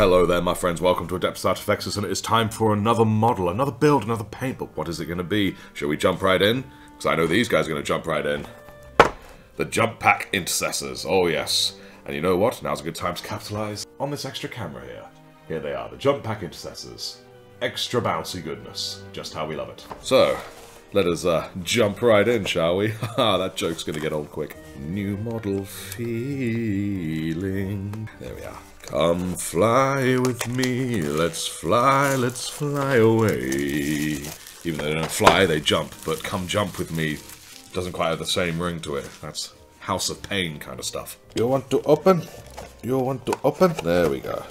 Hello there, my friends. Welcome to Adeptus Artifacts, and it is time for another model, another build, another paint. But what is it going to be? Shall we jump right in? Because I know these guys are going to jump right in. The Jump Pack Intercessors. Oh, yes. And you know what? Now's a good time to capitalize on this extra camera here. Here they are, the Jump Pack Intercessors. Extra bouncy goodness. Just how we love it. So, let us jump right in, shall we? Haha, that joke's going to get old quick. New model feeling. There we are. Come fly with me, let's fly away. Even though they don't fly, they jump, but come jump with me doesn't quite have the same ring to it. That's House of Pain kind of stuff. You want to open? You want to open? There we go.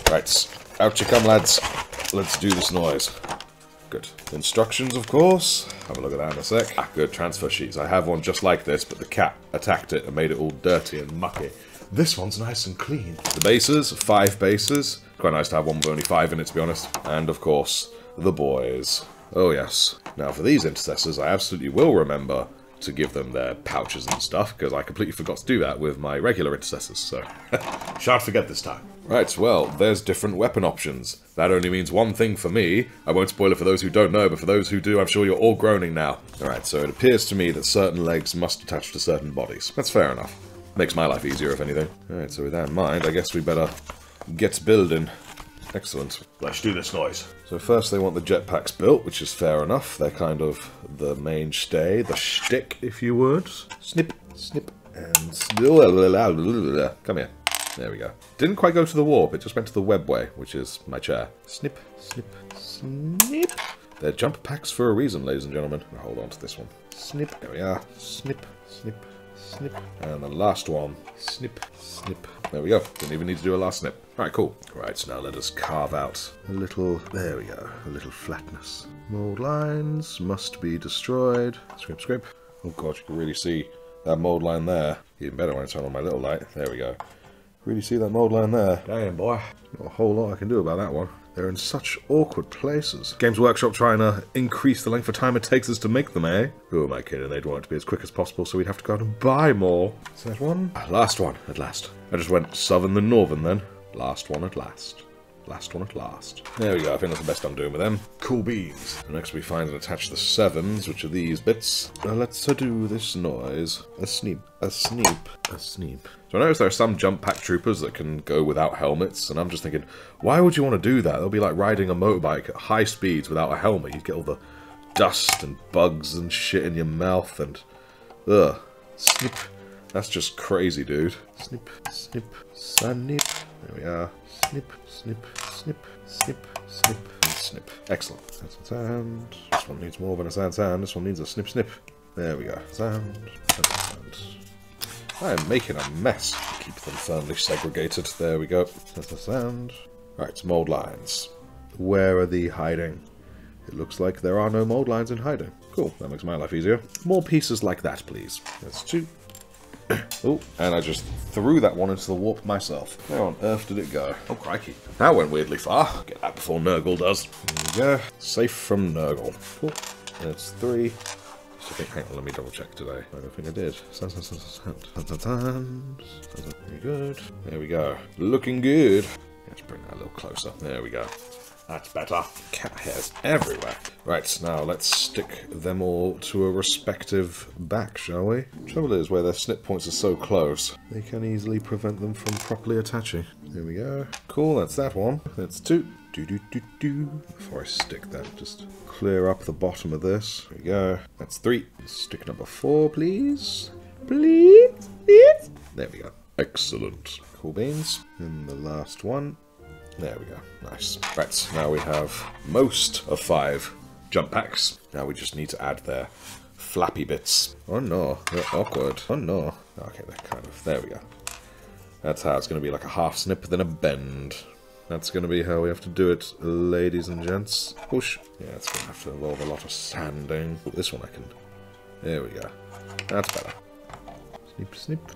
Right, out you come, lads. Let's do this noise. Good. Instructions, of course. Have a look at that in a sec. Ah, good. Transfer sheets. I have one just like this, but the cat attacked it and made it all dirty and mucky. This one's nice and clean. The bases, 5 bases. Quite nice to have one with only 5 in it, to be honest. And, of course, the boys. Oh, yes. Now, for these intercessors, I absolutely will remember to give them their pouches and stuff, because I completely forgot to do that with my regular intercessors, so shan't forget this time. Right, well, there's different weapon options. That only means one thing for me. I won't spoil it for those who don't know, but for those who do, I'm sure you're all groaning now. Alright, so it appears to me that certain legs must attach to certain bodies. That's fair enough. Makes my life easier, if anything. Alright, so with that in mind, I guess we better get building. Excellent. Let's do this noise. So first they want the jetpacks built, which is fair enough. They're kind of the mainstay, the shtick, if you would. Snip, snip, and... Come here. There we go. Didn't quite go to the warp, it just went to the webway, which is my chair. Snip, snip, snip. They're jump packs for a reason, ladies and gentlemen. I'll hold on to this one. Snip. There we are. Snip, snip, snip. And the last one. Snip, snip. There we go. Didn't even need to do a last snip. Alright, cool. Right, so now let us carve out a little... There we go. A little flatness. Mold lines must be destroyed. Scrape, scrape. Oh god, you can really see that mold line there. Even better when I turn on my little light. There we go. Really see that mold line there. Damn, boy. Not a whole lot I can do about that one. They're in such awkward places. Games Workshop trying to increase the length of time it takes us to make them, eh? Who am I kidding? They'd want it to be as quick as possible, so we'd have to go out and buy more. Is that one? Last one, at last. I just went southern than northern then. Last one at last. Last one at last. There we go, I think that's the best I'm doing with them. Cool beans. And next we find and attach the 7s, which are these bits. Now let's do this noise. A sneep, a sneep, a sneep. So I notice there are some jump pack troopers that can go without helmets, and I'm just thinking, why would you want to do that? It'll be like riding a motorbike at high speeds without a helmet. You'd get all the dust and bugs and shit in your mouth, and... ugh. Snip. That's just crazy, dude. Snip, snip, snip. There we are. Snip, snip, snip, snip, snip, and snip. Excellent. That's a sound. This one needs more than a sound. This one needs a snip, snip. There we go. Sound. That's a sound. I am making a mess to keep them firmly segregated. There we go. That's the sound. Right, mold lines. Where are they hiding? It looks like there are no mold lines in hiding. Cool, that makes my life easier. More pieces like that, please. That's 2. Oh, and I just threw that one into the warp myself. Where on earth did it go? Oh, crikey. That went weirdly far. Get that before Nurgle does. There we go. Safe from Nurgle. Cool. That's 3. Hang on, let me double check today. I don't think I did. Very good. There we go. Looking good. Let's bring that a little closer. There we go. That's better. Cat hairs everywhere. Right, now let's stick them all to a respective back, shall we? Trouble is, where their snip points are so close, they can easily prevent them from properly attaching. There we go. Cool, that's that one. That's 2. Before I stick that, just clear up the bottom of this. There we go. That's 3. Stick number 4, please. Please, please. There we go. Excellent. Cool beans. And the last one. There we go. Nice. Right, now we have most of 5 jump packs. Now we just need to add their flappy bits. Oh no, they're awkward. Oh no. Okay, they're kind of... there we go. That's how it's going to be, like a half snip, then a bend. That's going to be how we have to do it, ladies and gents. Push. Yeah, it's going to have to involve a lot of sanding. Oh, this one I can... there we go. That's better. Snip, snip.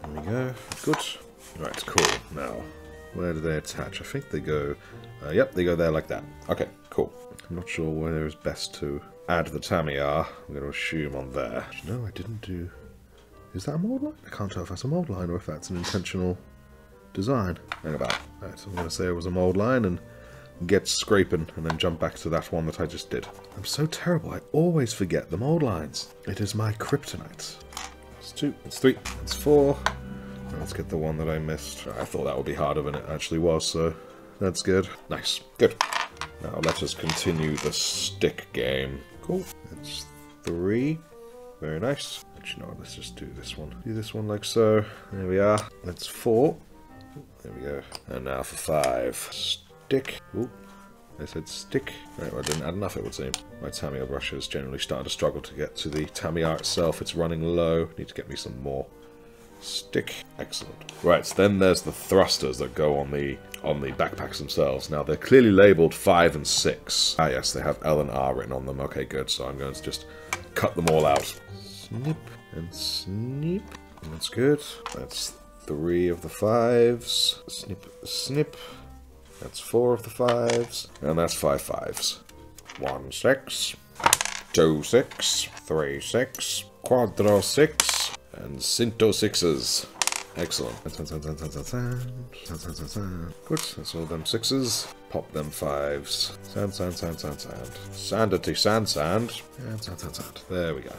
There we go. Good. Right, cool. Now, where do they attach? I think they go... yep, they go there like that. Okay, cool. I'm not sure where it's best to add the Tamiya. I'm going to assume on there. No, I didn't do... is that a mold line? I can't tell if that's a mold line or if that's an intentional design. Hang about. Right, so I'm going to say it was a mold line and get scraping and then jump back to that one that I just did. I'm so terrible. I always forget the mold lines. It is my kryptonite. That's 2. That's 3. That's 4. Let's get the one that I missed. I thought that would be harder than it actually was, so that's good. Nice. Good. Now let us continue the stick game. Cool. That's 3. Very nice. Actually, no, let's just do this one. Do this one like so. There we are. That's 4. There we go. And now for 5. Stick. Ooh. I said stick. Right, well, I didn't add enough, it would seem. My Tamiya brush is generally starting to struggle to get to the Tamiya itself. It's running low. Need to get me some more. Stick. Excellent. Right, so then there's the thrusters that go on the backpacks themselves. Now, they're clearly labeled 5 and 6. Ah, yes, they have L and R written on them. Okay, good. So I'm going to just cut them all out. Snip and snip. That's good. That's 3 of the 5s. Snip, snip. That's 4 of the 5s. And that's 5 5s. 1 6. 2 6. 3 6. Quadro 6. And Cinto 6s. Excellent. Good, that's all them 6s. Pop them 5s. Sand, sand, sand, sand, sand. Sandity, sand, sand. And sand, sand, sand. There we go.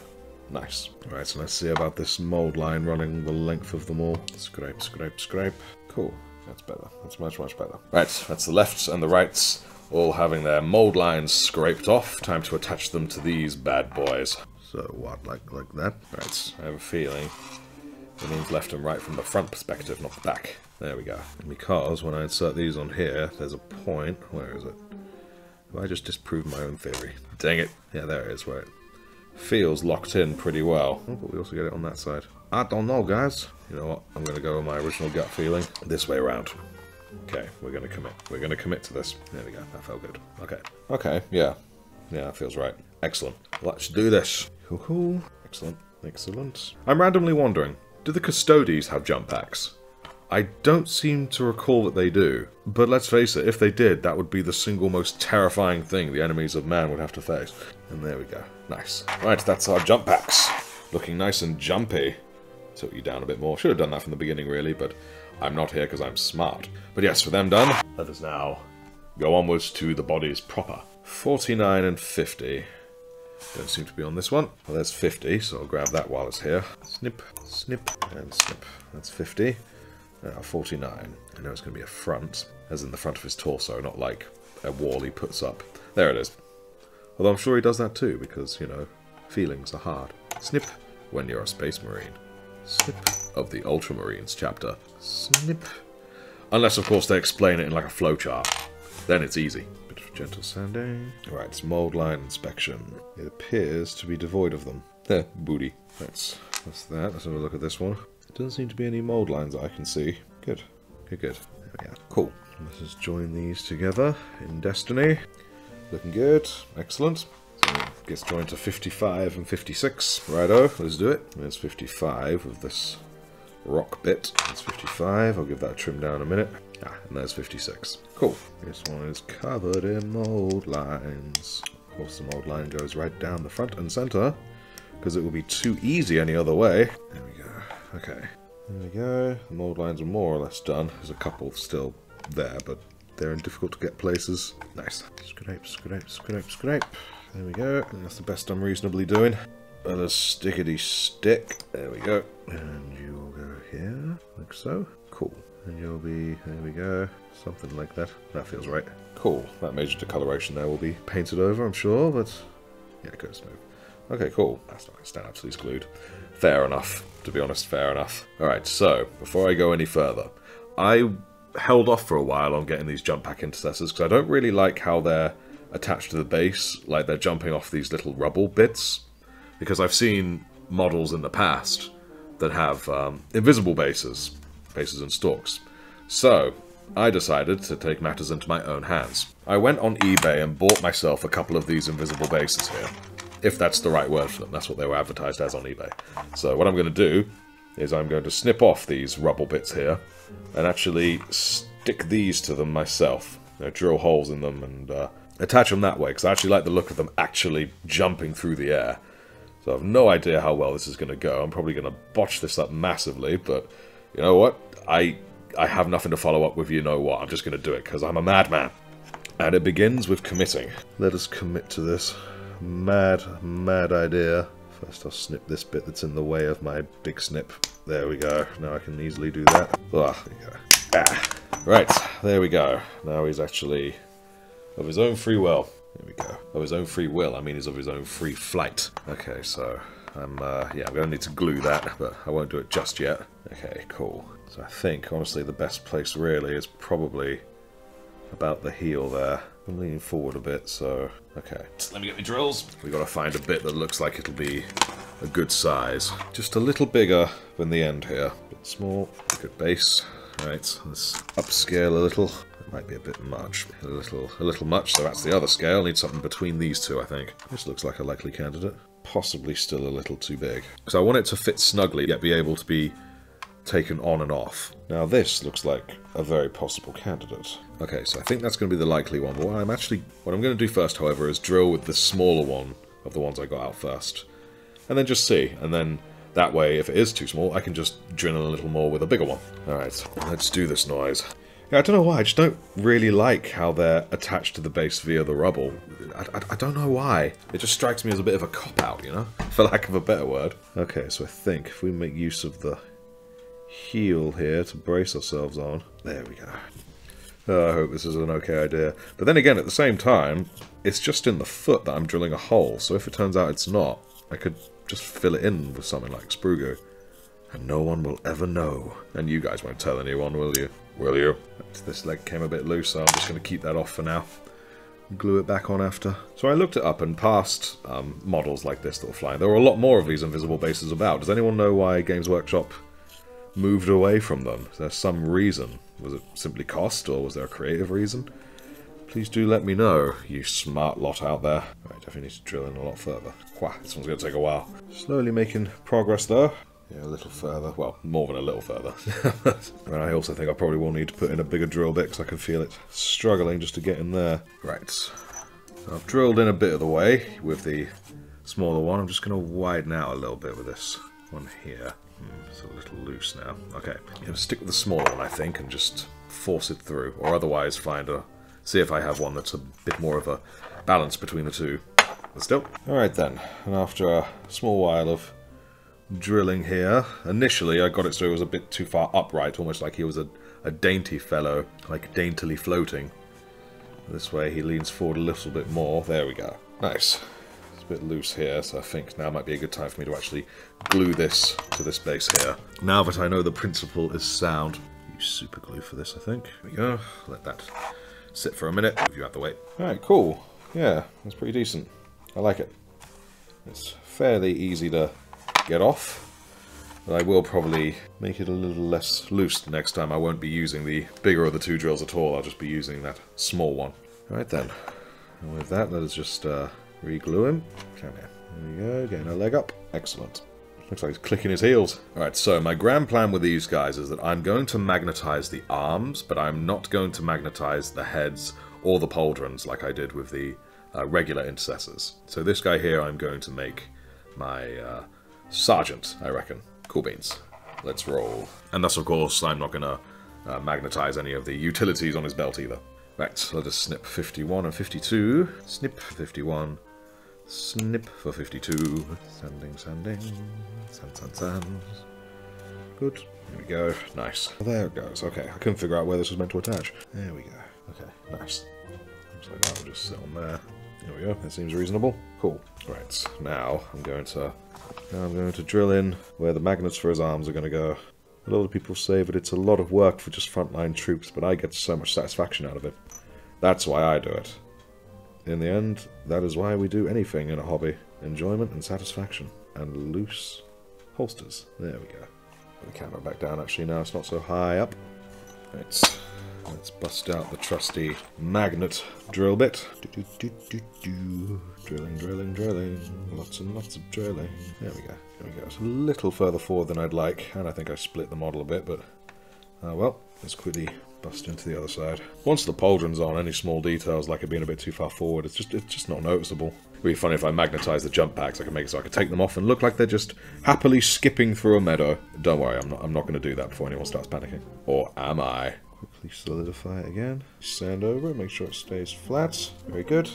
Nice. Right, so let's see about this mold line running the length of them all. Scrape, scrape, scrape. Cool. That's better. That's much, much better. Right, that's the lefts and the rights all having their mold lines scraped off. Time to attach them to these bad boys. So what, like that? Right, I have a feeling it means left and right from the front perspective, not the back. There we go. And because when I insert these on here, there's a point. Where is it? Have I just disproved my own theory? Dang it. Yeah, there it is, where it feels locked in pretty well. Oh, but we also get it on that side. I don't know, guys. You know what? I'm going to go with my original gut feeling. This way around. Okay, we're going to commit. We're going to commit to this. There we go. That felt good. Okay. Okay, yeah. Yeah, that feels right. Excellent. Let's do this. Cool. Excellent. Excellent. I'm randomly wondering, do the Custodes have jump packs? I don't seem to recall that they do. But let's face it, if they did, that would be the single most terrifying thing the enemies of man would have to face. And there we go. Nice. Right, that's our jump packs. Looking nice and jumpy. Took you down a bit more. Should have done that from the beginning, really, but I'm not here because I'm smart. But yes, for them done, let us now go onwards to the bodies proper. 49 and 50. Don't seem to be on this one. Well, there's 50, so I'll grab that while it's here. Snip, snip, and snip. That's 50. Now 49. I know it's going to be a front, as in the front of his torso, not like a wall he puts up. There it is. Although I'm sure he does that too, because, you know, feelings are hard. Snip, when you're a space marine. Snip of the Ultramarines chapter. Snip. Unless, of course, they explain it in like a flowchart. Then it's easy. Bit of gentle sanding. Right, it's mold line inspection. It appears to be devoid of them. Booty. That's that. Let's have a look at this one. Doesn't seem to be any mold lines that I can see. Good. Good, good. There we go. Cool. Let's just join these together in Destiny. Looking good. Excellent. So it gets joined to 55 and 56. Righto, let's do it. There's 55 of this rock bit. That's 55. I'll give that a trim down in a minute. Ah, and there's 56. Cool. This one is covered in mold lines. Of course, the mold line goes right down the front and center, because it will be too easy any other way. There we go. Okay. There we go. The mold lines are more or less done. There's a couple still there, but they're in difficult to get places. Nice. Scrape, scrape, scrape, scrape. There we go. And that's the best I'm reasonably doing. And a stickety stick. There we go. And you'll go here, like so. Cool. And you'll be, there we go, something like that. That feels right. Cool. That major decoloration there will be painted over, I'm sure, but yeah, good, smooth. Okay, cool. That's not going to stand absolutely glued. Fair enough, to be honest, fair enough. Alright, so, before I go any further, I held off for a while on getting these jump pack intercessors, because I don't really like how they're attached to the base, like they're jumping off these little rubble bits, because I've seen models in the past that have invisible bases and stalks. So, I decided to take matters into my own hands. I went on eBay and bought myself a couple of these invisible bases here. If that's the right word for them. That's what they were advertised as on eBay. So what I'm going to do is I'm going to snip off these rubble bits here and actually stick these to them myself. You know, drill holes in them and attach them that way, because I actually like the look of them actually jumping through the air. So I have no idea how well this is going to go. I'm probably going to botch this up massively, but you know what? I I have nothing to follow up with you know what. I'm just going to do it because I'm a madman. And it begins with committing. Let us commit to this mad idea. First I'll snip this bit that's in the way of my big snip. There we go. Now I can easily do that. Ah, there you go. Ah. Right, there we go. Now he's actually of his own free will. There we go. Of his own free will, I mean he's of his own free flight. Okay, so I'm going to need to glue that, but I won't do it just yet. Okay, cool. So I think, honestly, the best place really is probably about the heel there. I'm leaning forward a bit, so... Okay. Let me get my drills. We've got to find a bit that looks like it'll be a good size. Just a little bigger than the end here. A bit small. Good base. Right, let's upscale a little. It might be a bit much. A little much, so that's the other scale. Need something between these two, I think. This looks like a likely candidate. Possibly still a little too big. So I want it to fit snugly, yet be able to be taken on and off. Now this looks like a very possible candidate. Okay, so I think that's going to be the likely one. But what I'm going to do first, however, is drill with the smaller one of the ones I got out first. And then just see. And then that way, if it is too small, I can just drill a little more with a bigger one. Alright, let's do this noise. Yeah, I don't know why, I just don't really like how they're attached to the base via the rubble. I don't know why. It just strikes me as a bit of a cop-out, you know? For lack of a better word. Okay, so I think if we make use of the heel here to brace ourselves on. There we go. Oh, I hope this is an okay idea. But then again, at the same time, it's just in the foot that I'm drilling a hole, so if it turns out it's not, I could just fill it in with something like sprue glue. And no one will ever know. And you guys won't tell anyone, will you? Will you? This leg came a bit loose, so I'm just going to keep that off for now. Glue it back on after. So I looked it up and past models like this that were flying. There were a lot more of these invisible bases about. Does anyone know why Games Workshop moved away from them? Is there some reason? Was it simply cost, or was there a creative reason? Please do let me know, you smart lot out there. Right, definitely need to drill in a lot further. Wow, this one's going to take a while. Slowly making progress though. Yeah, a little further. Well, more than a little further. And I also think I probably will need to put in a bigger drill bit because I can feel it struggling just to get in there. Right. So I've drilled in a bit of the way with the smaller one. I'm just going to widen out a little bit with this one here. It's a little loose now. Okay. I'm going to stick with the smaller one, I think, and just force it through. Or otherwise see if I have one that's a bit more of a balance between the two. But still. Alright then. And after a small while of drilling here. Initially, I got it so it was a bit too far upright, almost like he was a dainty fellow, like daintily floating. This way he leans forward a little bit more. There we go. Nice. It's a bit loose here, so I think now might be a good time for me to actually glue this to this base here. Now that I know the principle is sound, use super glue for this, I think. There we go. Let that sit for a minute. Move you out the way. Alright, cool. Yeah, that's pretty decent. I like it. It's fairly easy to get off, but I will probably make it a little less loose next time. I won't be using the bigger of the two drills at all, I'll just be using that small one. Right then, and with that, let us just re-glue him. Come here. There we go, getting a leg up. Excellent. Looks like he's clicking his heels. Alright, so my grand plan with these guys is that I'm going to magnetize the arms, but I'm not going to magnetize the heads or the pauldrons like I did with the regular intercessors. So this guy here I'm going to make my sergeant, I reckon. Cool beans. Let's roll. And thus, of course, I'm not going to magnetize any of the utilities on his belt either. Right, let us snip 51 and 52. Snip 51. Snip for 52. Sanding, sanding. Sand. Good. There we go. Nice. There it goes. Okay, I couldn't figure out where this was meant to attach. There we go. Okay, nice. Looks like that will just sit on there. There we go. That seems reasonable. Cool. Right, now I'm going to drill in where the magnets for his arms are going to go. A lot of people say that it's a lot of work for just frontline troops, but I get so much satisfaction out of it. That's why I do it. In the end, that is why we do anything in a hobby. Enjoyment and satisfaction. And loose holsters. There we go. Put the camera back down actually now, it's not so high up. Right. Let's bust out the trusty magnet drill bit. Drilling. Lots and lots of drilling. There we go. There we go. It's a little further forward than I'd like, and I think I split the model a bit, but well, let's quickly bust into the other side. Once the pauldron's on, any small details like it being a bit too far forward, it's just not noticeable. It'd be funny if I magnetise the jump packs. I can make it so I can take them off and look like they're just happily skipping through a meadow. Don't worry, I'm not going to do that before anyone starts panicking. Or am I? Quickly solidify it again. Sand over it, make sure it stays flat. Very good.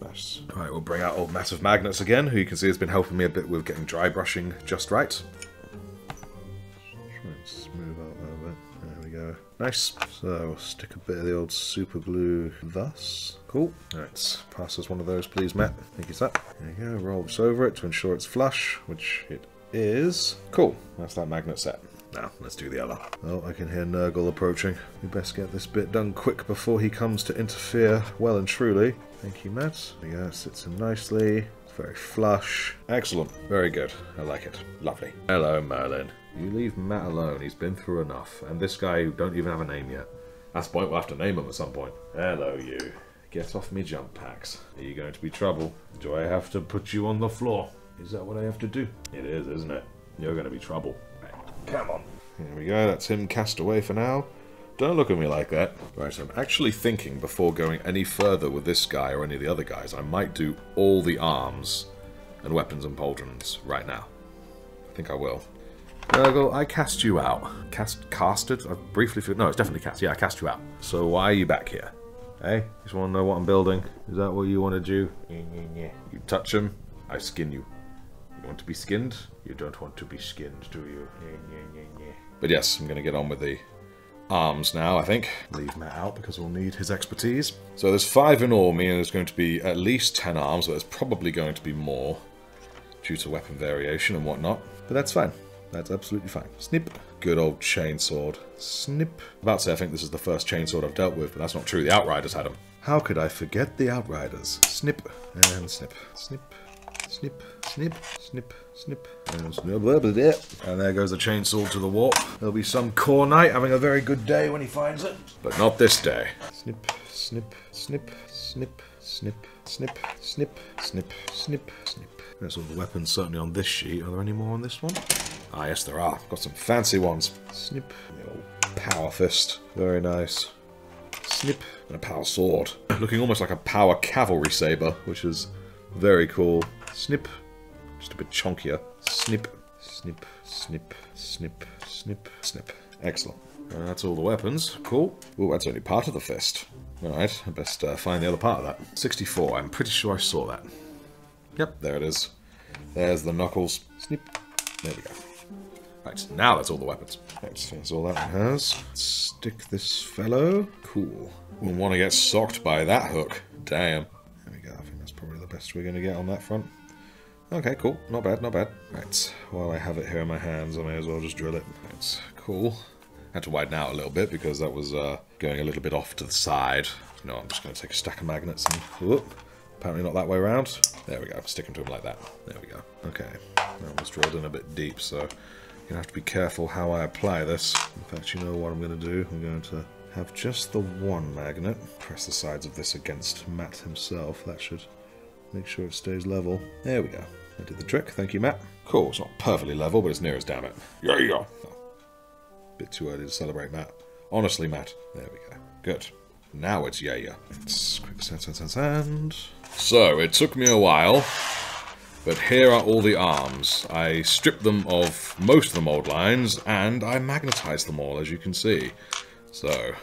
Nice. Alright, we'll bring out old Massive Magnets again, who you can see has been helping me a bit with getting dry brushing just right. Try and smooth out a little bit. There we go. Nice. So we'll stick a bit of the old super glue thus. Cool. Alright, pass us one of those please, Matt. Thank you, sir. There you go, roll this over it to ensure it's flush, which it is. Cool, that's that magnet set. Now, let's do the other. Oh, I can hear Nurgle approaching. We best get this bit done quick before he comes to interfere well and truly. Thank you, Matt. There you go, sits in nicely. It's very flush. Excellent. Very good. I like it. Lovely. Hello, Merlin. You leave Matt alone. He's been through enough. And this guy who don't even have a name yet. That's the point. We'll have to name him at some point. Hello, you. Get off me jump packs. Are you going to be trouble? Do I have to put you on the floor? Is that what I have to do? It is, isn't it? You're going to be trouble. Come on. Here we go, that's him cast away for now. Don't look at me like that. Right, I'm actually thinking before going any further with this guy or any of the other guys, I might do all the arms and weapons and pauldrons right now. I think I will. Nurgle, I cast you out. Casted? I briefly forgot. No, it's definitely cast. Yeah, I cast you out. So why are you back here? Hey, just want to know what I'm building? Is that what you want to do? You touch him, I skin you. You want to be skinned? You don't want to be skinned, do you? But yes, I'm going to get on with the arms now, I think. Leave Matt out because we'll need his expertise. So there's 5 in all, meaning there's going to be at least 10 arms, but there's probably going to be more due to weapon variation and whatnot. But that's fine. That's absolutely fine. Snip. Good old chainsword. Snip. About to say I think this is the first chainsword I've dealt with, but that's not true. The Outriders had them. How could I forget the Outriders? Snip and snip. Snip. Snip, snip, snip, snip, and snip, and there goes the chainsaw to the warp. There'll be some core knight having a very good day when he finds it. But not this day. Snip, snip, snip, snip, snip, snip, snip, snip, snip, snip. That's all the weapons certainly on this sheet. Are there any more on this one? Ah, yes there are. Got some fancy ones. Snip, the old power fist. Very nice. Snip, and a power sword. Looking almost like a power cavalry saber, which is very cool. Snip. Just a bit chunkier. Snip. Snip. Snip. Snip. Snip. Snip. Excellent. That's all the weapons. Cool. Ooh, that's only part of the fist. Alright, I best find the other part of that. 64. I'm pretty sure I saw that. Yep, there it is. There's the knuckles. Snip. There we go. Right, now that's all the weapons. Right, that's all that one has. Stick this fellow. Cool. Wouldn't want to get socked by that hook. Damn. There we go. I think that's probably the best we're going to get on that front. Okay, cool. Not bad, not bad. Right, while I have it here in my hands, I may as well just drill it. That's cool. Had to widen out a little bit because that was going a little bit off to the side. You know, I'm just going to take a stack of magnets and... Whoop. Apparently not that way around. There we go. Stick them to them like that. There we go. Okay. That was drilled in a bit deep, so you're going to have to be careful how I apply this. In fact, you know what I'm going to do? I'm going to have just the one magnet. Press the sides of this against Matt himself. That should make sure it stays level. There we go. I did the trick. Thank you, Matt. Cool. It's not perfectly level, but it's near as damn it. Yeah, yeah. Oh. Bit too early to celebrate, Matt. Honestly, Matt. There we go. Good. Now it's yeah. It's quick sand. So, it took me a while, but here are all the arms. I stripped them of most of the mold lines, and I magnetized them all, as you can see. So,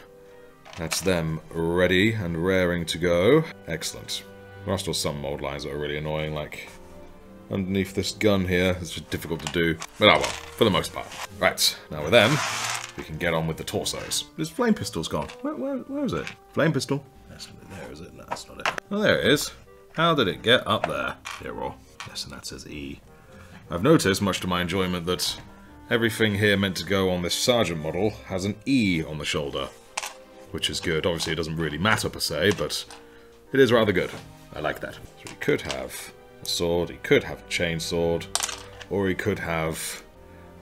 that's them ready and raring to go. Excellent. There are still some mold lines that are really annoying, like underneath this gun here. It's just difficult to do. But oh well, for the most part. Right, now with them, we can get on with the torsos. This flame pistol's gone. Where is it? Flame pistol? That's not it there, is it? No, that's not it. Oh, there it is. How did it get up there? Hero. Yes, and that says E. I've noticed, much to my enjoyment, that everything here meant to go on this Sergeant model has an E on the shoulder. Which is good. Obviously, it doesn't really matter per se, but it is rather good. I like that. So he could have a sword, he could have a chainsword, or he could have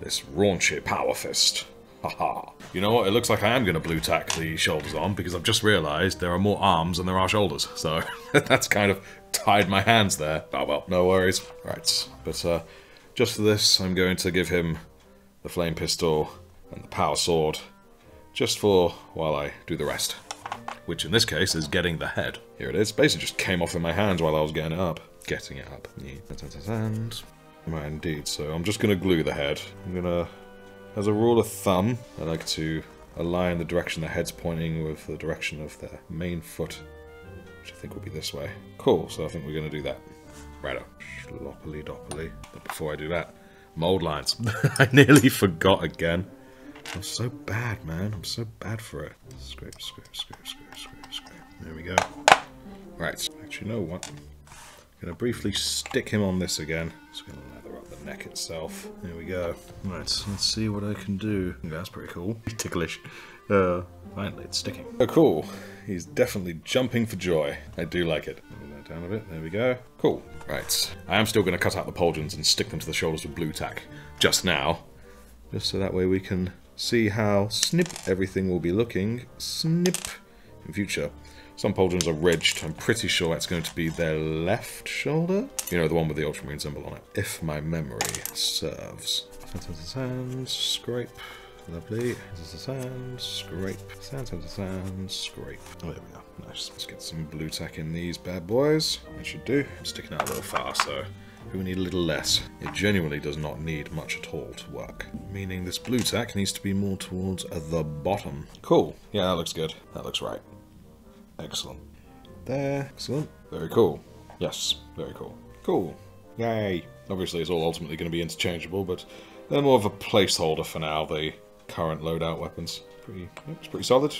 this raunchy power fist. Haha. You know what? It looks like I am going to blue tack the shoulders on, because I've just realised there are more arms than there are shoulders. So that's kind of tied my hands there. Oh well, no worries. Right, but just for this, I'm going to give him the flame pistol and the power sword, just for while I do the rest. Which in this case is getting the head. Here it is. Basically just came off in my hands while I was getting it up. And right, indeed. So I'm just going to glue the head. I'm going to, as a rule of thumb, I like to align the direction the head's pointing with the direction of the main foot, which I think will be this way. Cool, so I think we're going to do that. Righto. Sloppily doppily. But before I do that, mold lines. I nearly forgot again. I'm so bad, man. I'm so bad for it. Scrape, scrape, scrape, scrape, scrape, scrape. There we go. Right. Actually, you know what? I'm going to briefly stick him on this again. Just going to lather up the neck itself. There we go. Right, let's see what I can do. Yeah, that's pretty cool. Ticklish. Finally, it's sticking. Oh, cool. He's definitely jumping for joy. I do like it. Move that down a bit. There we go. Cool. Right. I am still going to cut out the pauldrons and stick them to the shoulders with blue tack. Just now. Just so that way we can see how snip everything will be looking. Snip. In future. Some pauldrons are ridged. I'm pretty sure that's going to be their left shoulder. You know, the one with the ultramarine symbol on it. If my memory serves. Sand, scrape. Lovely. Sand, scrape. Sand, scrape. Oh, there we go. Nice. Let's get some blue tack in these bad boys. That should do. I'm sticking out a little far, so we need a little less. It genuinely does not need much at all to work. Meaning this blue tack needs to be more towards the bottom. Cool. Yeah, that looks good. That looks right. Excellent. There. Excellent. Very cool. Yes. Very cool. Cool. Yay. Obviously, it's all ultimately going to be interchangeable, but they're more of a placeholder for now, the current loadout weapons. It's pretty solid.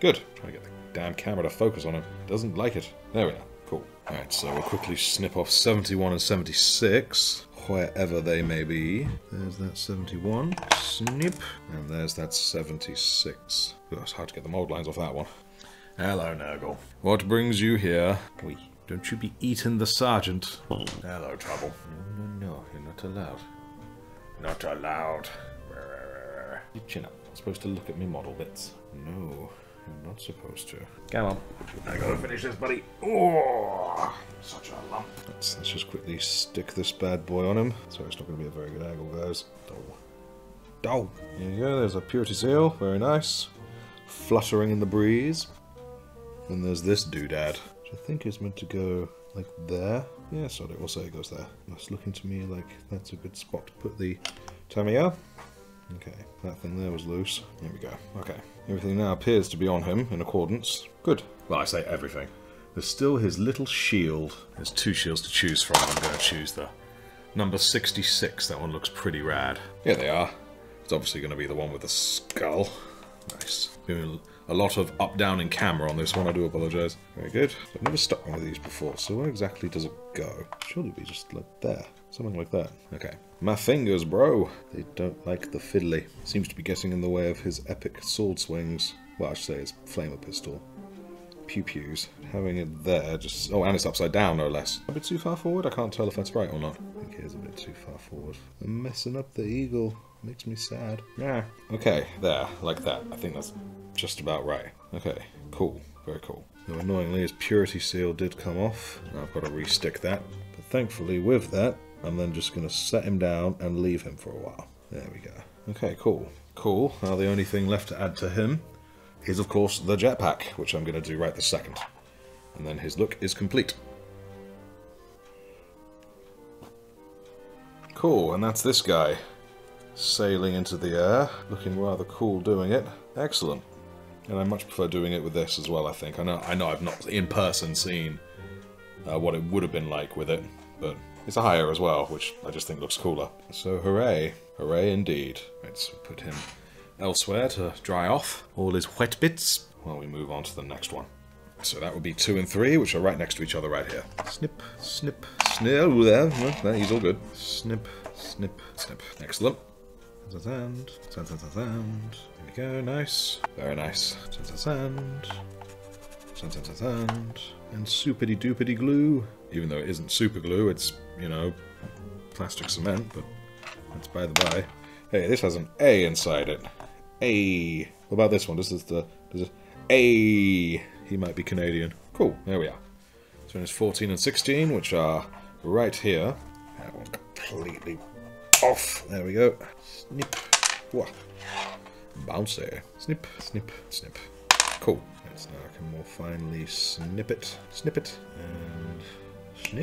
Good. Trying to get the damn camera to focus on it. Doesn't like it. There we are. Cool. Alright, so we'll quickly snip off 71 and 76, wherever they may be. There's that 71. Snip. And there's that 76. Oh, it's hard to get the mold lines off that one. Hello, Nurgle. What brings you here? Wait, don't you be eating the sergeant. Hello, Trouble. No, you're not allowed. Not allowed. You chin up. You're supposed to look at me model bits. No, you're not supposed to. Come on. I gotta finish this, buddy. Oh, such a lump. Let's just quickly stick this bad boy on him. Sorry, it's not gonna be a very good angle, guys. There you go, there's a purity seal. Very nice. Fluttering in the breeze. And there's this doodad, which I think is meant to go like there. Yeah, so we'll say it goes there. That's looking to me like that's a good spot to put the Tamiya. Okay, that thing there was loose. There we go. Okay, everything now appears to be on him in accordance. Good. Well, I say everything. There's still his little shield. There's two shields to choose from. I'm going to choose the number 66. That one looks pretty rad. Yeah, they are. It's obviously going to be the one with the skull. Nice. A lot of up-down in camera on this one, I do apologise. Very good. I've never stuck one of these before, so where exactly does it go? Surely it'd be just like there. Something like that. Okay. My fingers, bro! They don't like the fiddly. Seems to be getting in the way of his epic sword swings. Well, I should say his flamer pistol. Pew-pews. Having it there, just... Oh, and it's upside down, no less. A bit too far forward? I can't tell if that's right or not. I think it is a bit too far forward. I'm messing up the eagle. Makes me sad. Yeah. Okay, there. Like that. I think that's just about right. Okay, cool. Very cool. Now, annoyingly, his purity seal did come off. Now I've got to re-stick that. But thankfully, with that, I'm then just going to set him down and leave him for a while. There we go. Okay, cool. Cool. Now the only thing left to add to him is, of course, the jetpack, which I'm going to do right this second. And then his look is complete. Cool, and that's this guy. Sailing into the air, looking rather cool doing it. Excellent. And I much prefer doing it with this as well, I think. I know I've not in person seen what it would have been like with it, but it's a higher as well, which I just think looks cooler. So hooray. Hooray indeed. Let's put him elsewhere to dry off all his wet bits while we move on to the next one. So that would be 2 and 3, which are right next to each other right here. Snip, snip, snip. Oh, there. Well, he's all good. Snip, snip, snip. Excellent. Sand, sand, sand, sand, sand. There we go, nice. Very nice. Sand, sand, sand. Sand, sand, sand, sand. And soupity doopity glue. Even though it isn't super glue, it's, you know, plastic cement, but that's by the by. Hey, this has an A inside it. A. What about this one? Does it A? He might be Canadian. Cool, there we are. So there's 14 and 16, which are right here. That one's completely off. There we go. Snip. Whoa. Bouncy. Snip, snip, snip. Cool. Right, so now I can more finely snip it, and snip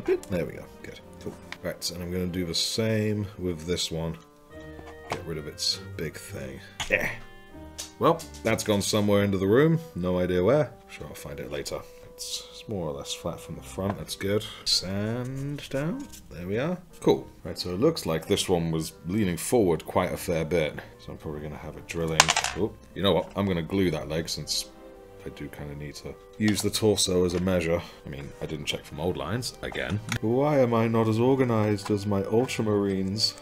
it. There we go. Good. Cool. Right, and I'm going to do the same with this one. Get rid of its big thing. Yeah. Well, that's gone somewhere into the room. No idea where. Sure, I'll find it later. It's more or less flat from the front. That's good. Sand down. There we are. Cool. Right, so it looks like this one was leaning forward quite a fair bit. So I'm probably going to have it drilling. Oh, you know what? I'm going to glue that leg since I do kind of need to use the torso as a measure. I mean, I didn't check for mold lines, again. Why am I not as organized as my ultramarines?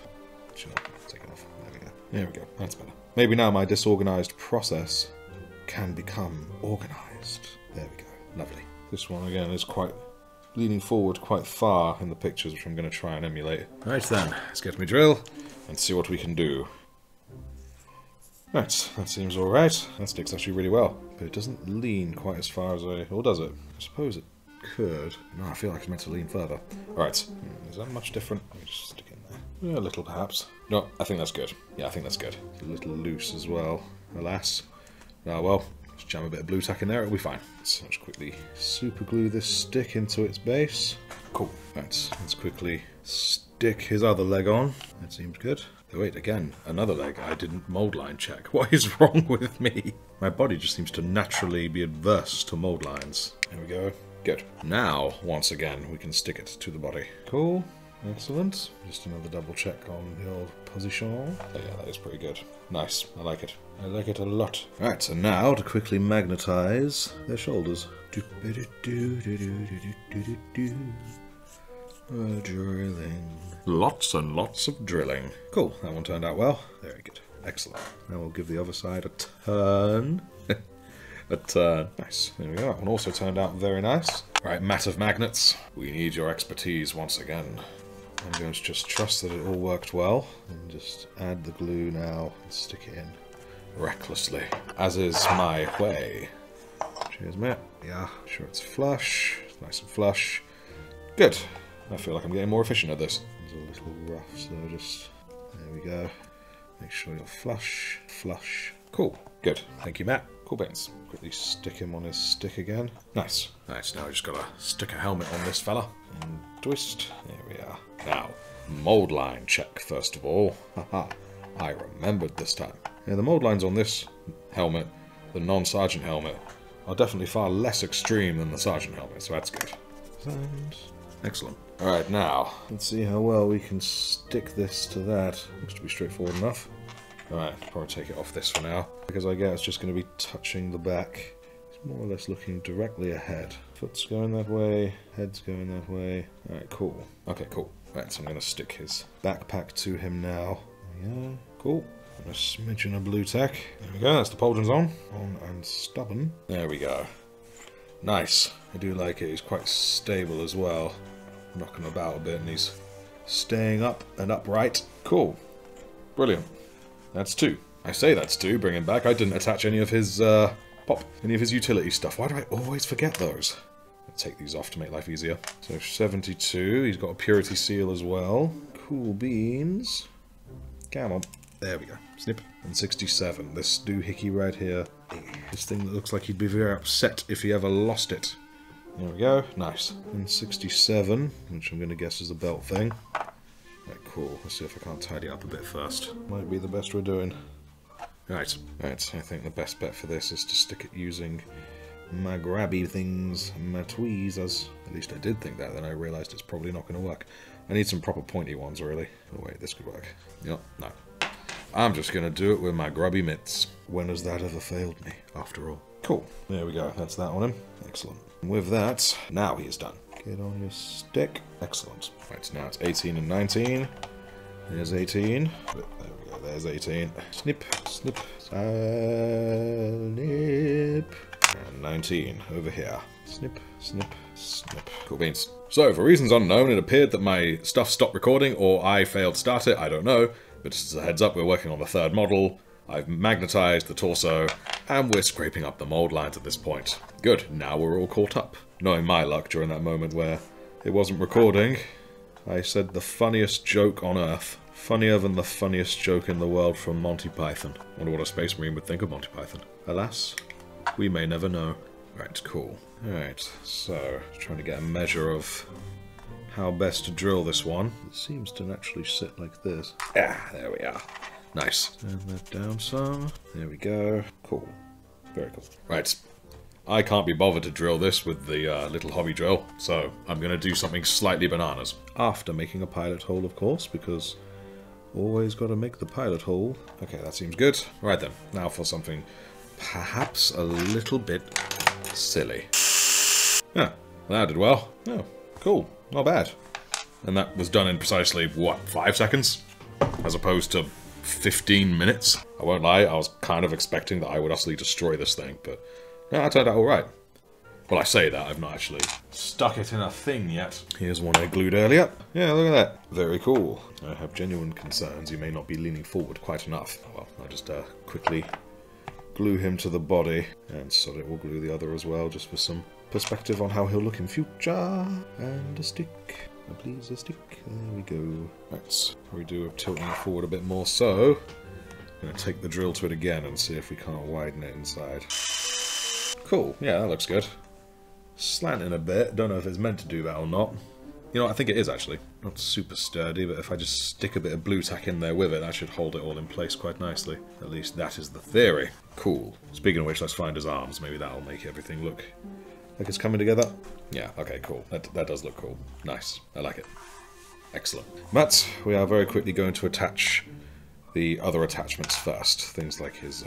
Should I take it off? There we go. There we go. That's better. Maybe now my disorganized process can become organized. There we go. Lovely. This one, again, is quite leaning forward quite far in the pictures, which I'm going to try and emulate. Right then, let's get me drill and see what we can do. Right, that seems alright. That sticks actually really well, but it doesn't lean quite as far as I... or does it? I suppose it could. No, I feel like it's meant to lean further. Alright, is that much different? Let me just stick in there. Yeah, a little perhaps. No, I think that's good. Yeah, I think that's good. It's a little loose as well, alas. Ah well, just jam a bit of blue tack in there, it'll be fine. So let's quickly super glue this stick into its base. Cool. Right, let's quickly stick his other leg on. That seems good. Oh, wait, again, another leg. I didn't mold line check. What is wrong with me? My body just seems to naturally be adverse to mold lines. There we go. Good. Now, once again, we can stick it to the body. Cool. Excellent. Just another double check on the old position. Oh yeah, that is pretty good. Nice. I like it. I like it a lot. Right, so now to quickly magnetize their shoulders. Drilling. Lots and lots of drilling. Cool, that one turned out well. Very good. Excellent. Now we'll give the other side a turn. A turn. Nice. There we go. That one also turned out very nice. Right, mat of magnets. We need your expertise once again. I'm going to just trust that it all worked well. And just add the glue now and stick it in. Recklessly. As is my way. Cheers, mate. Yeah, sure it's flush. It's nice and flush. Good. I feel like I'm getting more efficient at this. It's a little rough, so just... there we go. Make sure you're flush. Flush. Cool. Good. Thank you, Matt. Cool beans. Quickly stick him on his stick again. Nice. Nice. Now I just gotta stick a helmet on this fella. And twist. There we are. Now, mold line check first of all. Haha. I remembered this time. Yeah, the mold lines on this helmet, the non-sergeant helmet, are definitely far less extreme than the sergeant helmet, so that's good. And... excellent. Alright, now, let's see how well we can stick this to that. Looks to be straightforward enough. Alright, probably take it off this for now, because I guess it's just going to be touching the back. It's more or less looking directly ahead. Foot's going that way, head's going that way. Alright, cool. Okay, cool. Right, so I'm going to stick his backpack to him now. There we go. Cool. And a smidgen of blue tack. There we go, that's the pauldrons on. On and stubborn. There we go. Nice. I do like it. He's quite stable as well. Knocking about a bit and he's staying up and upright. Cool. Brilliant. That's two. I say that's two, bring him back. I didn't attach any of his, any of his utility stuff. Why do I always forget those? I'll take these off to make life easier. So 72. He's got a purity seal as well. Cool beans. Come on. There we go. Snip. And 67. This doohickey right here. This thing that looks like he'd be very upset if he ever lost it. There we go. Nice. And 67, which I'm going to guess is a belt thing. Right, cool. Let's see if I can't tidy up a bit first. Might be the best we're doing. Right. Right. I think the best bet for this is to stick it using my grabby things, my tweezers. At least I did think that, then I realised it's probably not going to work. I need some proper pointy ones, really. Oh wait, this could work. Yep, no. I'm just going to do it with my grubby mitts. When has that ever failed me, after all? Cool. There we go. That's that on him. Excellent. And with that, now he is done. Get on your stick. Excellent. Right, so now it's 18 and 19. There's 18. There we go. There's 18. Snip, snip, snip. And 19 over here. Snip, snip, snip. Cool beans. So, for reasons unknown, it appeared that my stuff stopped recording, or I failed to start it, I don't know. But just as a heads up, we're working on the third model. I've magnetized the torso, and we're scraping up the mold lines at this point. Good, now we're all caught up. Knowing my luck during that moment where it wasn't recording, I said the funniest joke on earth Funnier than the funniest joke in the world from Monty Python. Wonder what a Space Marine would think of Monty Python. Alas, we may never know. Right, cool. Alright, so, trying to get a measure of how best to drill this one. It seems to naturally sit like this. Ah, there we are. Nice. Turn that down some. There we go. Cool. Very cool. Right. I can't be bothered to drill this with the little hobby drill, so I'm going to do something slightly bananas. After making a pilot hole, of course, because always got to make the pilot hole. Okay, that seems good. Right then, now for something perhaps a little bit silly. Yeah, that did well. Oh, cool. Not bad. And that was done in precisely, what, 5 seconds? As opposed to 15 minutes? I won't lie, I was kind of expecting that I would utterly destroy this thing, but no, it turned out alright. Well, I say that, I've not actually stuck it in a thing yet. Here's one I glued earlier. Yeah, look at that. Very cool. I have genuine concerns. He may not be leaning forward quite enough. Oh, well, I'll just quickly glue him to the body. And so it will glue the other as well, just for some perspective on how he'll look in future. And a stick. Please, a stick. There we go. Let's probably do tilting it forward a bit more so. I'm going to take the drill to it again and see if we can't widen it inside. Cool. Yeah, that looks good. Slanting a bit. Don't know if it's meant to do that or not. You know, I think it is actually. Not super sturdy, but if I just stick a bit of blue tack in there with it, that should hold it all in place quite nicely. At least that is the theory. Cool. Speaking of which, let's find his arms. Maybe that'll make everything look like it's coming together. Yeah, okay, cool. That does look cool. Nice. I like it. Excellent. But we are very quickly going to attach the other attachments first. Things like his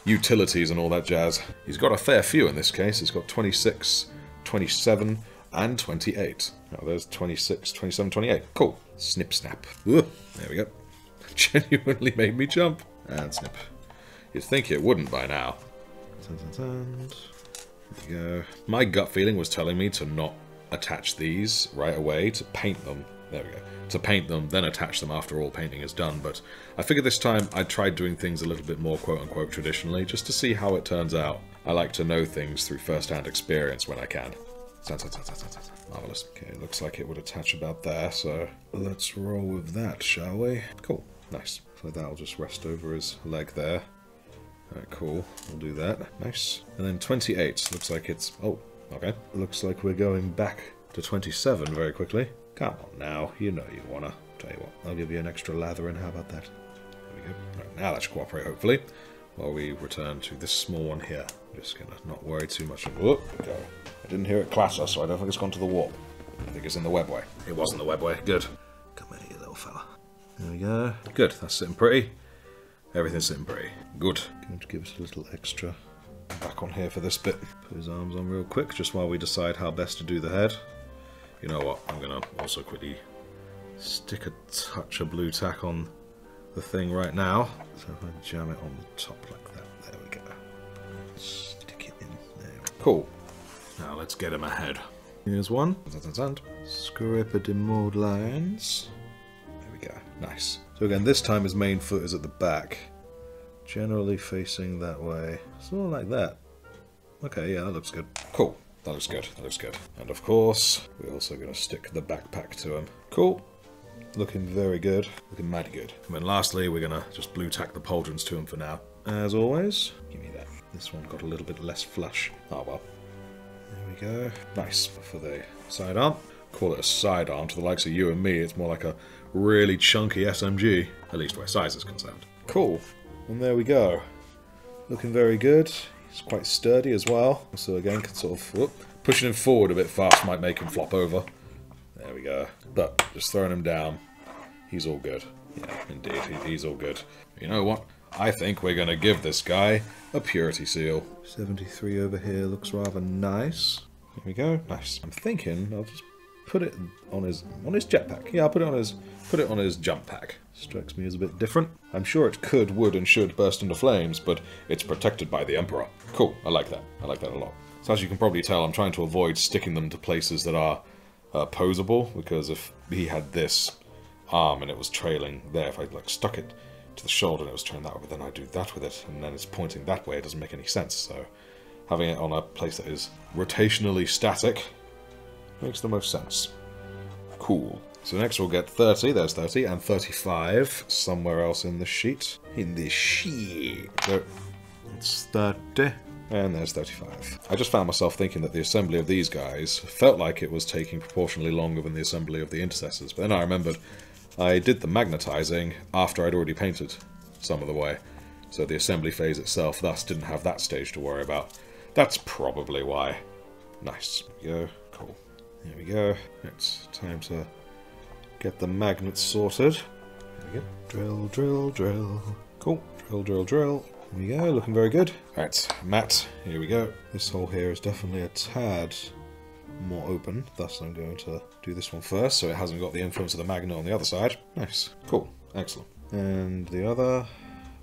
utilities and all that jazz. He's got a fair few in this case. He's got 26, 27, and 28. Now there's 26, 27, 28. Cool. Snip, snap. Ugh, there we go. Genuinely made me jump. And snip. You'd think it wouldn't by now. There we go. My gut feeling was telling me to not attach these right away, to paint them. There we go. To paint them, then attach them after all painting is done, but I figured this time I'd try doing things a little bit more quote-unquote traditionally, just to see how it turns out. I like to know things through first-hand experience when I can. Marvellous. Okay, looks like it would attach about there, so let's roll with that, shall we? Cool. Nice. So that'll just rest over his leg there. Alright, cool. We'll do that. Nice. And then 28. Looks like it's... Oh, okay. Looks like we're going back to 27 very quickly. Come on now, you know you wanna. Tell you what, I'll give you an extra lather in, how about that? There we go. Right, now that should cooperate, hopefully. While we return to this small one here. I'm just gonna not worry too much of... Whoop, go. I didn't hear it clatter, so I don't think it's gone to the warp. I think it's in the webway. It wasn't the webway. Good. Come here, you little fella. There we go. Good, that's sitting pretty. Everything's sitting pretty. Good. Going to give us a little extra back on here for this bit. Put his arms on real quick, just while we decide how best to do the head. You know what, I'm going to also quickly stick a touch of blue tack on the thing right now. So if I jam it on the top like that, there we go. Stick it in there. Cool. Now let's get him a head. Here's one. Script the mold lines. There we go. Nice. So again, this time his main foot is at the back. Generally facing that way. Sort of like that. Okay, yeah, that looks good. Cool. That looks good, that looks good. And of course, we're also going to stick the backpack to him. Cool. Looking very good. Looking mighty good. And then lastly, we're going to just blue tack the pauldrons to him for now. As always. Give me that. This one got a little bit less flush. Oh well. There we go. Nice. For the sidearm. Call it a sidearm. To the likes of you and me, it's more like a really chunky SMG. At least where size is concerned. Cool. And there we go. Looking very good. He's quite sturdy as well, so again, can sort of pushing him forward a bit fast might make him flop over. There we go. But just throwing him down, he's all good. Yeah, indeed, he's all good. You know what? I think we're going to give this guy a purity seal. 73 over here looks rather nice. There we go. Nice. I'm thinking I'll just put it on his jetpack. Yeah, I'll put it on his jump pack. Strikes me as a bit different. I'm sure it could, would, and should burst into flames, but it's protected by the Emperor. Cool, I like that. I like that a lot. So as you can probably tell, I'm trying to avoid sticking them to places that are posable, because if he had this arm and it was trailing there, if I like stuck it to the shoulder and it was trailing that way, then I do that with it, and then it's pointing that way, it doesn't make any sense. So having it on a place that is rotationally static makes the most sense. Cool. So next we'll get 30, there's 30, and 35 somewhere else in the sheet. In the sheet. So it's 30, and there's 35. I just found myself thinking that the assembly of these guys felt like it was taking proportionally longer than the assembly of the intercessors, but then I remembered I did the magnetizing after I'd already painted some of the way, so the assembly phase itself thus didn't have that stage to worry about. That's probably why. Nice. There we go. Cool. There we go. It's time to get the magnets sorted. There we go. Drill, drill, drill. Cool. Drill, drill, drill. There we go. Looking very good. Alright, matte. Here we go. This hole here is definitely a tad more open, thus I'm going to do this one first, so it hasn't got the influence of the magnet on the other side. Nice. Cool. Excellent. And the other...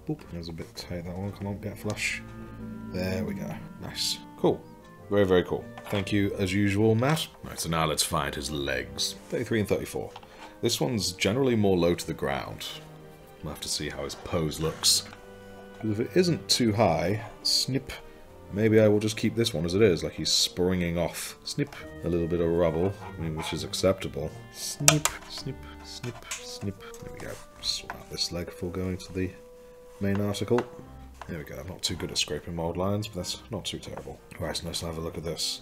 Boop. There's a bit tight, that one. Come on, get flush. There we go. Nice. Cool. Very, very cool. Thank you, as usual, Matt. Right, so now let's find his legs. 33 and 34. This one's generally more low to the ground. We'll have to see how his pose looks. Because if it isn't too high, snip. Maybe I will just keep this one as it is, like he's springing off. Snip. A little bit of rubble, which is acceptable. Snip, snip, snip, snip. There we go. Sort out this leg before going to the main article. There we go. I'm not too good at scraping mold lines, but that's not too terrible. Right, so let's have a look at this.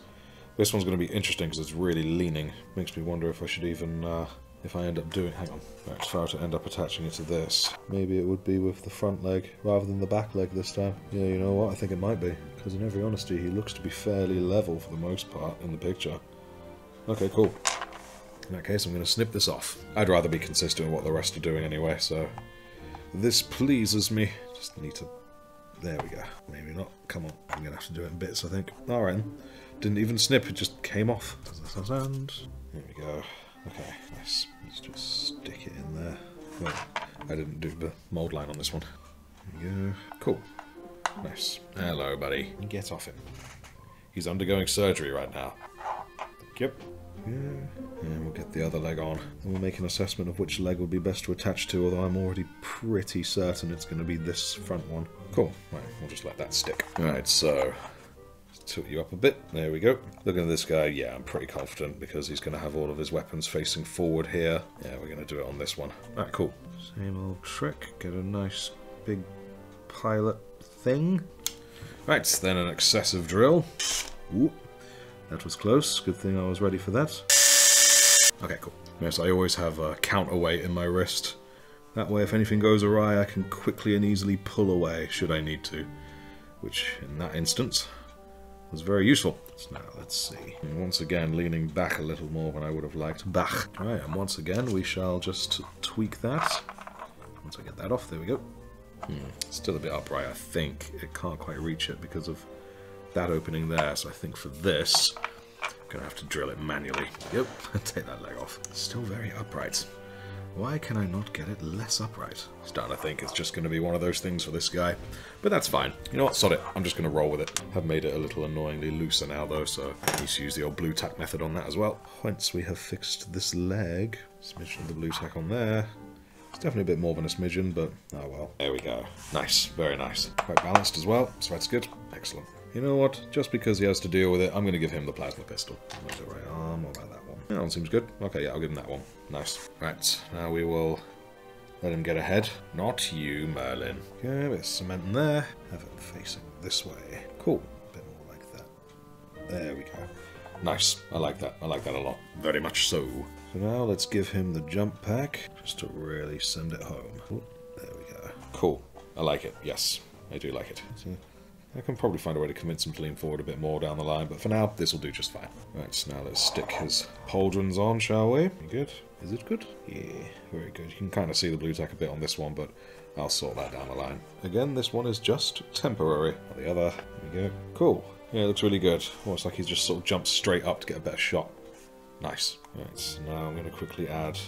This one's going to be interesting because it's really leaning. Makes me wonder if I should even, if I end up doing... Hang on. Right, if I were to end up attaching it to this, maybe it would be with the front leg rather than the back leg this time. Yeah, you know what? I think it might be. Because in every honesty, he looks to be fairly level for the most part in the picture. Okay, cool. In that case, I'm going to snip this off. I'd rather be consistent with what the rest are doing anyway, so... This pleases me. Just need to... There we go. Maybe not. Come on. I'm going to have to do it in bits, I think. Alright. Didn't even snip, it just came off. And there we go. Okay, nice. Let's just stick it in there. Well, I didn't do the mold line on this one. There we go. Cool. Nice. Hello, buddy. Get off him. He's undergoing surgery right now. Yep. Yeah. And we'll get the other leg on. And we'll make an assessment of which leg would be best to attach to, although I'm already pretty certain it's going to be this front one. Cool. Right, we'll just let that stick. Alright, so... tilt you up a bit. There we go. Looking at this guy, yeah, I'm pretty confident because he's going to have all of his weapons facing forward here. Yeah, we're going to do it on this one. Alright, cool. Same old trick. Get a nice big pilot thing. Right, then an excessive drill. Ooh, that was close. Good thing I was ready for that. Okay, cool. Yes, I always have a counterweight in my wrist. That way, if anything goes awry, I can quickly and easily pull away, should I need to. Which, in that instance, was very useful. So now, let's see. And once again, leaning back a little more than I would have liked. Back. Alright, and once again, we shall just tweak that. Once I get that off, there we go. Still a bit upright, I think. It can't quite reach it because of that opening there, so I think for this, I'm going to have to drill it manually. Yep, take that leg off. Still very upright. Why can I not get it less upright? Starting to think it's just going to be one of those things for this guy. But that's fine. You know what? Sod it. I'm just going to roll with it. I've made it a little annoyingly looser now, though, so I need to use the old blue tack method on that as well. Once we have fixed this leg, smidgen of the blue tack on there. It's definitely a bit more than a smidgen, but oh well. There we go. Nice. Very nice. Quite balanced as well, so that's good. Excellent. You know what? Just because he has to deal with it, I'm going to give him the plasma pistol. I'm going to right arm. What about that one? That one seems good. Okay, yeah, I'll give him that one. Nice. Right, now we will let him get ahead. Not you, Merlin. Okay, a bit of cement in there. Have it facing this way. Cool. A bit more like that. There we go. Nice. I like that. I like that a lot. Very much so. So now let's give him the jump pack, just to really send it home. Ooh, there we go. Cool. I like it. Yes, I do like it. So I can probably find a way to convince him to lean forward a bit more down the line, but for now, this will do just fine. Right, so now let's stick his pauldrons on, shall we? Good. Is it good? Yeah, very good. You can kind of see the blue tack a bit on this one, but I'll sort that down the line. Again, this one is just temporary. The other, there we go. Cool. Yeah, it looks really good. Almost like he's just sort of jumped straight up to get a better shot. Nice. Right, so now I'm going to quickly add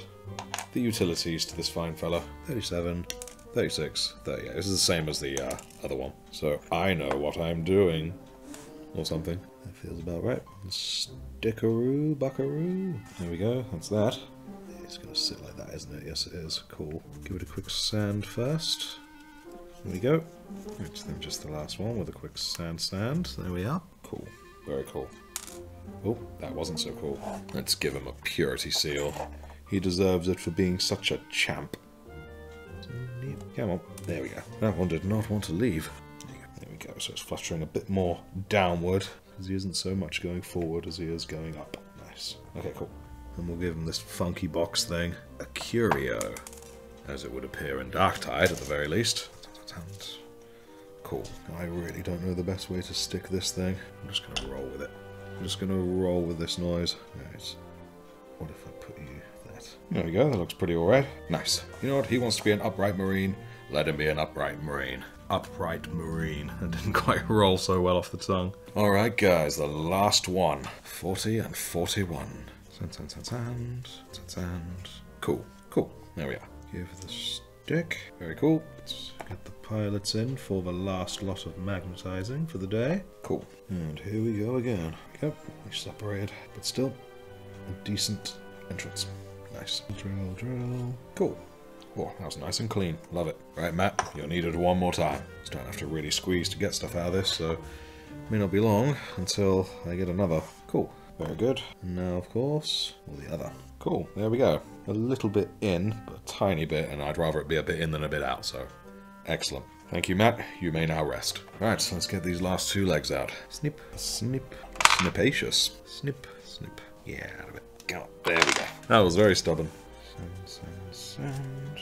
the utilities to this fine fella. 37, 36, 38. This is the same as the other one. So I know what I'm doing. Or something. That feels about right. Stickaroo, buckaroo. There we go, that's that. It's going to sit like that, isn't it? Yes, it is. Cool. Give it a quick sand first. There we go. Right, then just the last one with a quick sand. There we are. Cool. Very cool. Oh, that wasn't so cool. Let's give him a purity seal. He deserves it for being such a champ. Come on. There we go. That one did not want to leave. There we go. So it's fluttering a bit more downward, because he isn't so much going forward as he is going up. Nice. Okay, cool. And we'll give him this funky box thing a curio, as it would appear in Darktide at the very least. Cool. I really don't know the best way to stick this thing. I'm just going to roll with it. I'm just going to roll with this noise. Right. What if I put you that? There we go. That looks pretty alright. Nice. You know what? He wants to be an upright marine. Let him be an upright marine. Upright marine. That didn't quite roll so well off the tongue. Alright guys, the last one. 40 and 41. Sand. Cool. Cool. There we are. Give the stick. Very cool. Let's get the pilots in for the last lot of magnetizing for the day. Cool. And here we go again. Yep. We separated, but still a decent entrance. Nice. Drill. Cool. Oh, that was nice and clean. Love it. Right, Matt, you're needed one more time. Just don't have to really squeeze to get stuff out of this, so it may not be long until I get another. Cool. Very good. And now, of course, all the other. Cool. There we go. A little bit in, but a tiny bit, and I'd rather it be a bit in than a bit out, so excellent. Thank you, Matt. You may now rest. Right, so let's get these last two legs out. Snip, snip, snipacious. Snip, snip. Yeah, out of it. Go on. There we go. That was very stubborn. Sand.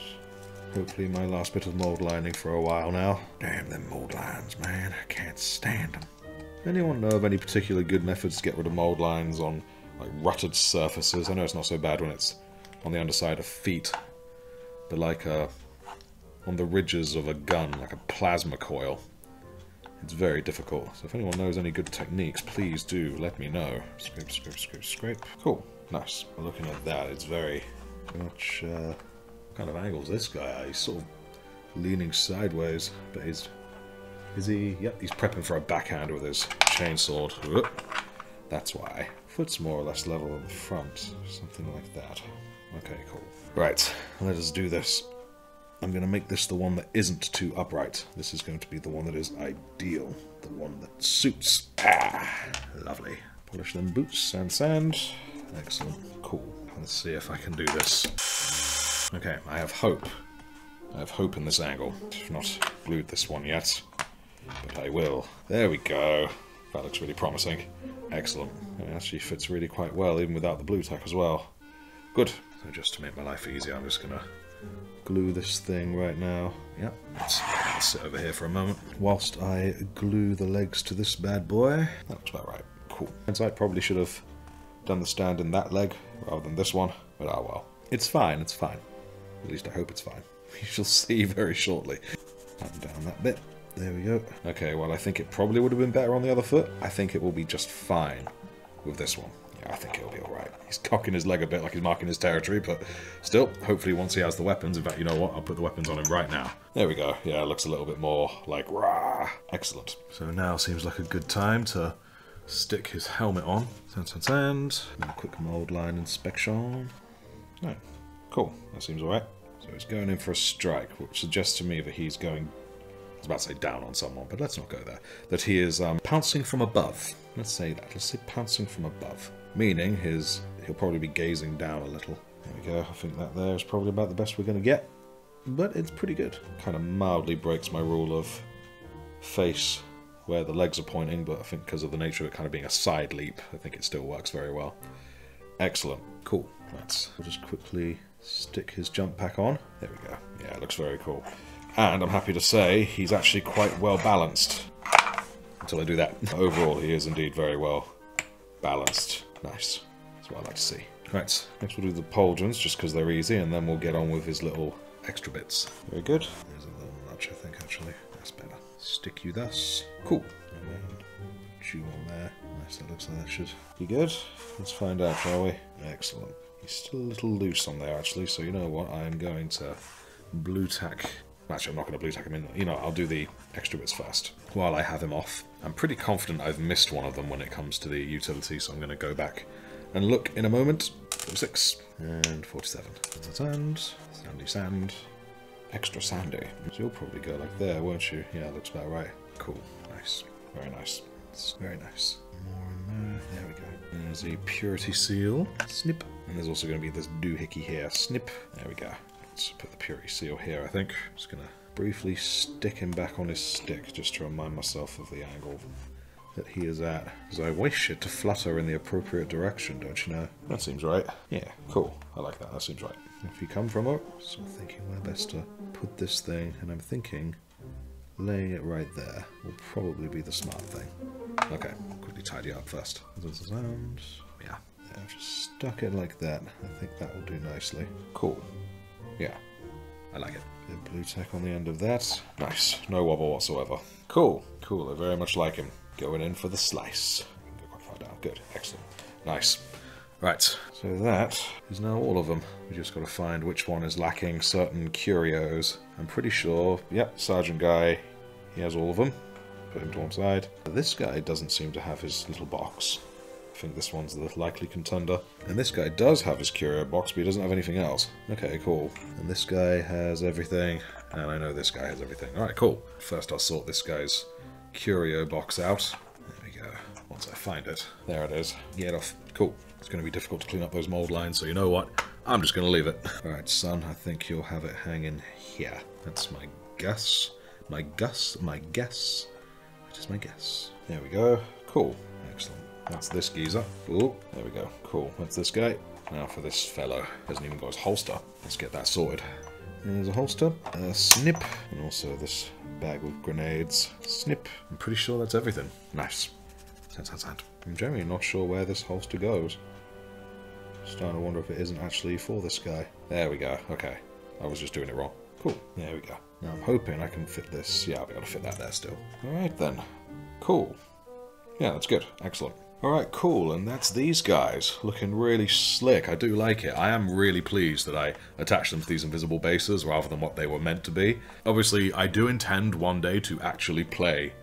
Hopefully my last bit of mold lining for a while now. Damn them mold lines, man. I can't stand them. Anyone know of any particularly good methods to get rid of mold lines on like rutted surfaces? I know it's not so bad when it's on the underside of feet, but like on the ridges of a gun, like a plasma coil. It's very difficult. So if anyone knows any good techniques, please do let me know. Scrape, scrape, scrape, scrape. Cool. Nice. Looking at that, it's very much... what kind of angle's this guy? He's sort of leaning sideways, but is he? Yep, he's prepping for a backhand with his chainsword. Whoop. That's why. Foot's more or less level on the front. Something like that. Okay, cool. Right, let us do this. I'm going to make this the one that isn't too upright. This is going to be the one that is ideal. The one that suits. Ah, lovely. Polish them boots and sand. Excellent. Cool. Let's see if I can do this. Okay, I have hope. I have hope in this angle. I've not glued this one yet, but I will. There we go. That looks really promising. Excellent. It actually fits really quite well, even without the blue tack as well. Good. So just to make my life easier, I'm just going to glue this thing right now. Yep. Let's sit over here for a moment whilst I glue the legs to this bad boy. That looks about right. Cool. And so I probably should have done the stand in that leg rather than this one, but oh well. It's fine, it's fine. At least I hope it's fine. We shall see very shortly. Up and down that bit. There we go. Okay, well I think it probably would have been better on the other foot. I think it will be just fine with this one. Yeah, I think it'll be alright. He's cocking his leg a bit like he's marking his territory, but still, hopefully once he has the weapons, in fact, you know what, I'll put the weapons on him right now. There we go. Yeah, it looks a little bit more like, rah! Excellent. So now seems like a good time to stick his helmet on. Sand. A quick mold line inspection. Oh, cool. That seems alright. So he's going in for a strike, which suggests to me that he's going... I was about to say down on someone, but let's not go there. That he is pouncing from above. Let's say that. Let's say pouncing from above. Meaning he'll probably be gazing down a little. There we go. I think that there is probably about the best we're going to get. But it's pretty good. Kind of mildly breaks my rule of face where the legs are pointing, but I think because of the nature of it kind of being a side leap, I think it still works very well. Excellent. Cool. We'll just quickly stick his jump pack on. There we go. Yeah, it looks very cool. And I'm happy to say he's actually quite well balanced. Until I do that. Overall, he is indeed very well balanced. Nice. That's what I like to see. Right, next we'll do the pauldrons, just because they're easy, and then we'll get on with his little extra bits. Very good. There's a little nudge, I think, actually. That's better. Stick you thus. Cool. And then chew on there. Nice, that looks like that should be good. Let's find out, shall we? Excellent. He's still a little loose on there, actually, so you know what? I'm going to blue tack... Actually, I'm not going to blue tack him in. You know, I'll do the extra bits first while I have him off. I'm pretty confident I've missed one of them when it comes to the utility, so I'm going to go back and look in a moment. 46 and 47. Sand, sandy sand, extra sandy. So you'll probably go like there, won't you? Yeah, looks about right. Cool. Nice. Very nice. It's very nice. More in there. There we go. There's a purity seal. Snip. And there's also going to be this doohickey here. Snip. There we go. Let's put the purity seal here, I think. Just going to briefly stick him back on his stick, just to remind myself of the angle that he is at. Because I wish it to flutter in the appropriate direction, don't you know? That seems right. Yeah, cool. I like that. That seems right. If you come from it, so I'm thinking where best to put this thing, and I'm thinking laying it right there will probably be the smart thing. Okay, quickly tidy up first. There's the sound. Yeah, I've just stuck it like that. I think that will do nicely. Cool. Yeah, I like it. Bit of blue tack on the end of that. Nice. No wobble whatsoever. Cool. Cool. I very much like him. Going in for the slice. Go quite far down. Good. Excellent. Nice. Right. So that is now all of them. We just got to find which one is lacking certain curios. I'm pretty sure, yep, Sergeant Guy, he has all of them. Put him to one side. This guy doesn't seem to have his little box. I think this one's the likely contender. And this guy does have his curio box, but he doesn't have anything else. Okay, cool. And this guy has everything. And I know this guy has everything. Alright, cool. First I'll sort this guy's curio box out. There we go. Once I find it. There it is. Get off. Cool. It's going to be difficult to clean up those mold lines, so you know what? I'm just going to leave it. Alright, son, I think you'll have it hanging here. That's my guess. My guess. That is my guess. There we go. Cool. Excellent. That's this geezer. Ooh, there we go. Cool. That's this guy. Now for this fellow. Hasn't even got his holster. Let's get that sorted. There's a holster. A snip. And also this bag with grenades. Snip. I'm pretty sure that's everything. Nice. Sand. I'm generally not sure where this holster goes. Starting to wonder if it isn't actually for this guy. There we go. Okay. I was just doing it wrong. Cool. There we go. Now I'm hoping I can fit this. Yeah, I'll be able to fit that there still. Alright then. Cool. Yeah, that's good. Excellent. Alright, cool. And that's these guys. Looking really slick. I do like it. I am really pleased that I attached them to these invisible bases rather than what they were meant to be. Obviously, I do intend one day to actually play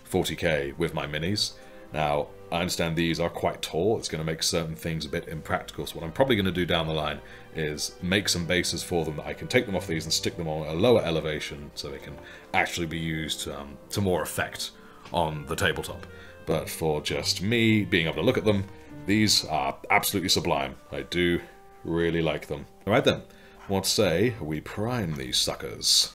40k with my minis. Now, I understand these are quite tall, it's going to make certain things a bit impractical, so what I'm probably going to do down the line is make some bases for them that I can take them off these and stick them on a lower elevation so they can actually be used to more effect on the tabletop. But for just me being able to look at them, these are absolutely sublime. I do really like them. Alright then, what say we prime these suckers?